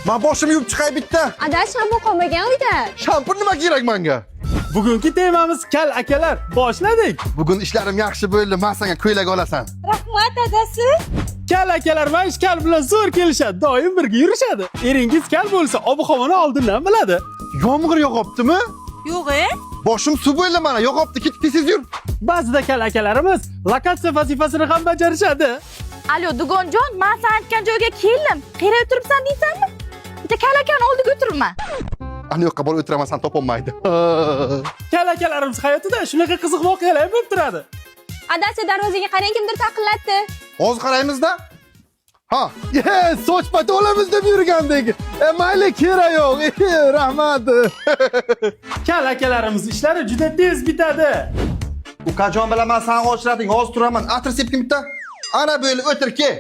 Men boshimni yuvib chiqay bitta. Ada shampun qolmagan uyda. Shampun nima kerak menga? Bugungi temamiz kal akalar. Boshladik. Bugun ishlarim yaxshi bo'ldi. Men senga ko'ylak olasan. Rahmat adasi. Kal akalar va ish kal bilan zo'r kelishadi. Doim birga yurishadi. Eringiz kal bo'lsa, ob-havoni oldindan biladi. Yomg'ir yog'ibdimi? Yo'q-e. Boshim suv bo'ldi mana. Yog'ibdi, tez yur. Ba'zida kal akalarimiz lokatsiya vazifasini ham bajarishadi. Alo Dugonjon, men sen aytgan joyga keldim. Qayerga o'tiribsan deysanmi? Bitta kalakani oldiga o'tirma. Ana yoqqa borib o'tiraman, sen topolmaydi. Kal akalarimiz hayotida shunaqa qiziq voqealar bo'lib turadi. Adasi darvozaga qarang, kimdir taqillatdi. Hozir qaraymiz-da. Ha, soch pati olamiz deb yurgandek. Mayli, kerak yo'q. Rahmat. Kal akalarimiz ishlari juda tez bitadi. Ukajon bilaman, sen ochrading, hozir turaman. Atir sepkim bitta. Ana böyle o'tirki.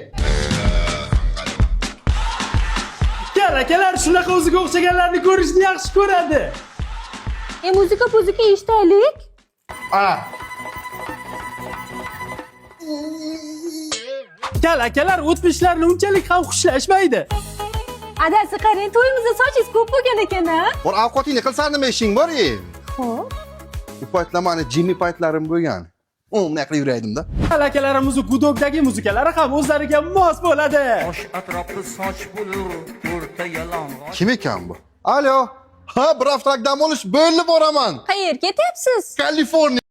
Kal akalar shunaqa o'ziga o'xshaganlarni ko'rishni yaxshi ko'radi. Muzika eshitaylik. Ana. Kal akalar o'tmishlarni unchalik ham xushlashmaydi. Adasi qarang, to'yimizda sochingiz ko'p bo'lgan ekan-a? Bor ovqatingni qilsan nima ishing bor-ey? Xo'p. Bu paytlar meni jimmy paytlarim bo'lgan. Unday qilib yuraydim-da. Kal akalarimiz gudogdagi musikalari ham o'zlariga mos bo'ladi. Bosh atrofi soch bo'lur, o'rta yalang'och. Kim ekan bu? Alo. Ha, bir haftalik dam olish bo'ldi boraman. Qayerga ketyapsiz? Kaliforniya.